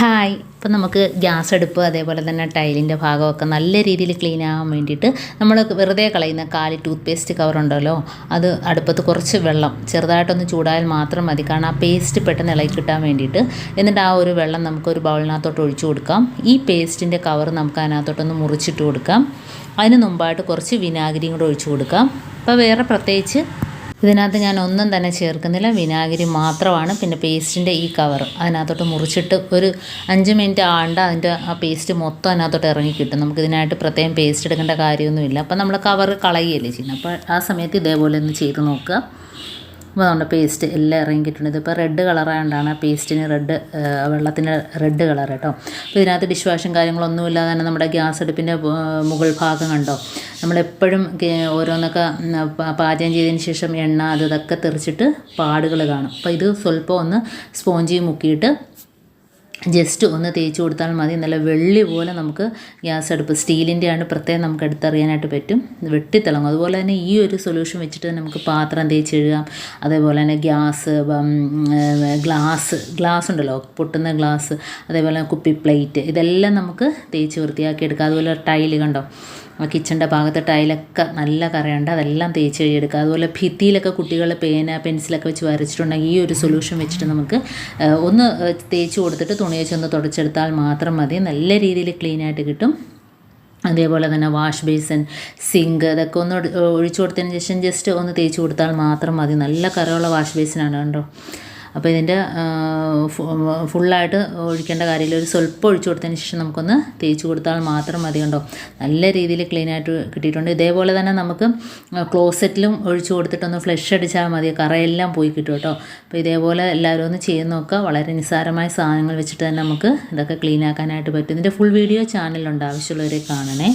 Hi. ഇപ്പം നമുക്ക് gas അടുപ്പ് അതേപോലെ തന്നെ ടൈലിൻ്റെ ഭാഗമൊക്കെ നല്ല രീതിയിൽ ക്ലീൻ ആകാൻ വേണ്ടിയിട്ട് നമ്മൾ വെറുതെ കളയുന്ന കാലി ടൂത്ത് പേസ്റ്റ് കവറുണ്ടല്ലോ, അത് അടുപ്പത്ത് കുറച്ച് വെള്ളം ചെറുതായിട്ടൊന്ന് ചൂടായാൽ മാത്രം മതി. കാരണം ആ പേസ്റ്റ് പെട്ടെന്ന് ഇളകി കിട്ടാൻ വേണ്ടിയിട്ട്. എന്നിട്ട് ആ ഒരു വെള്ളം നമുക്കൊരു ബൗളിനകത്തോട്ട് ഒഴിച്ചു കൊടുക്കാം. ഈ പേസ്റ്റിൻ്റെ കവർ നമുക്ക് അതിനകത്തോട്ടൊന്ന് മുറിച്ചിട്ട് കൊടുക്കാം. അതിന് മുമ്പായിട്ട് കുറച്ച് വിനാഗിരിയും കൂടെ ഒഴിച്ചു കൊടുക്കാം. അപ്പോൾ വേറെ പ്രത്യേകിച്ച് ഇതിനകത്ത് ഞാൻ ഒന്നും തന്നെ ചേർക്കുന്നില്ല, വിനാഗിരി മാത്രമാണ്. പിന്നെ പേസ്റ്റിൻ്റെ ഈ കവർ അതിനകത്തോട്ട് മുറിച്ചിട്ട് ഒരു 5 മിനിറ്റ് ആണ്ട അതിൻ്റെ ആ പേസ്റ്റ് മൊത്തം അതിനകത്തോട്ട് ഇറങ്ങി കിട്ടും. നമുക്കിതിനായിട്ട് പ്രത്യേകം പേസ്റ്റ് എടുക്കേണ്ട കാര്യമൊന്നുമില്ല. അപ്പോൾ നമ്മൾ കവർ കളയുകയല്ലേ ചെയ്യുന്നത്. അപ്പോൾ ആ സമയത്ത് ഇതേപോലെ ഒന്ന് ചെയ്ത് നോക്കുക. അപ്പോൾ നമ്മുടെ പേസ്റ്റ് എല്ലാം ഇറങ്ങിയിട്ടുണ്ട്. ഇതിപ്പോൾ റെഡ് കളറായതുകൊണ്ടാണ് പേസ്റ്റിന് വെള്ളത്തിന് റെഡ് കളർ കേട്ടോ. അപ്പോൾ ഇതിനകത്ത് ഡിഷ് വാഷും കാര്യങ്ങളൊന്നും ഇല്ലാതെ തന്നെ നമ്മുടെ ഗ്യാസ് അടുപ്പിൻ്റെ മുകൾ ഭാഗം കണ്ടോ, നമ്മളെപ്പോഴും ഓരോന്നൊക്കെ പാചകം ചെയ്തതിന് ശേഷം എണ്ണ ഇതൊക്കെ തെറിച്ചിട്ട് പാടുകൾ കാണും. അപ്പോൾ ഇത് സ്വല്പം ഒന്ന് സ്പോഞ്ചി മുക്കിയിട്ട് ജസ്റ്റ് ഒന്ന് തേച്ച് കൊടുത്താൽ മതി. നല്ല വെള്ളി പോലെ നമുക്ക് ഗ്യാസ് അടുപ്പ് സ്റ്റീലിൻ്റെയാണ്, പ്രത്യേകം നമുക്ക് എടുത്തറിയാനായിട്ട് പറ്റും. വെട്ടിത്തിളങ്ങും. അതുപോലെ തന്നെ ഈ ഒരു സൊല്യൂഷൻ വെച്ചിട്ട് നമുക്ക് പാത്രം തേച്ച് കഴുകാം. അതേപോലെ തന്നെ ഗ്ലാസ് ഉണ്ടല്ലോ, പൊട്ടുന്ന ഗ്ലാസ്, അതേപോലെ കുപ്പി പ്ലേറ്റ്, ഇതെല്ലാം നമുക്ക് തേച്ച് വൃത്തിയാക്കി എടുക്കാം. അതുപോലെ ടൈല് കണ്ടോ, കിച്ചൻ്റെ ഭാഗത്ത് ടൈലൊക്കെ നല്ല കറയുണ്ട്, അതെല്ലാം തേച്ച് കഴുകിയെടുക്കുക. അതുപോലെ ഭിത്തിയിലൊക്കെ കുട്ടികൾ പേന പെൻസിലൊക്കെ വെച്ച് വരച്ചിട്ടുണ്ടെങ്കിൽ ഈ ഒരു സൊല്യൂഷൻ വെച്ചിട്ട് നമുക്ക് ഒന്ന് തേച്ച് കൊടുത്തിട്ട് തുണി വെച്ചൊന്ന് തുടച്ചെടുത്താൽ മാത്രം മതി. നല്ല രീതിയിൽ ക്ലീനായിട്ട് കിട്ടും. അതേപോലെ തന്നെ വാഷ് ബേസിൻ, സിങ്ക്, ഇതൊക്കെ ഒന്ന് ഒഴിച്ചു കൊടുത്തതിന് ശേഷം ജസ്റ്റ് ഒന്ന് തേച്ച് കൊടുത്താൽ മാത്രം മതി. നല്ല കറയുള്ള വാഷ് ബേസിനാണ് കണ്ടോ. അപ്പോൾ ഇതിൻ്റെ ഫുള്ളായിട്ട് ഒഴിക്കേണ്ട കാര്യമില്ല. ഒരു സ്വല്പം ഒഴിച്ചു കൊടുത്തതിന് ശേഷം നമുക്കൊന്ന് തേച്ച് കൊടുത്താൽ മാത്രം മതി. കണ്ടോ, നല്ല രീതിയിൽ ക്ലീനായിട്ട് കിട്ടിയിട്ടുണ്ട്. ഇതേപോലെ തന്നെ നമുക്ക് ക്ലോസറ്റിലും ഒഴിച്ചു കൊടുത്തിട്ടൊന്ന് ഫ്ലഷ് അടിച്ചാൽ മതി, കറയെല്ലാം പോയി കിട്ടും കേട്ടോ. അപ്പോൾ ഇതേപോലെ എല്ലാവരും ഒന്ന് ചെയ്ത് നോക്കുക. വളരെ നിസ്സാരമായ സാധനങ്ങൾ വെച്ചിട്ട് തന്നെ നമുക്ക് ഇതൊക്കെ ക്ലീൻ ആക്കാനായിട്ട് പറ്റും. ഇതിൻ്റെ ഫുൾ വീഡിയോ ചാനലിലുണ്ട്, ആവശ്യമുള്ളവരെ കാണണേ.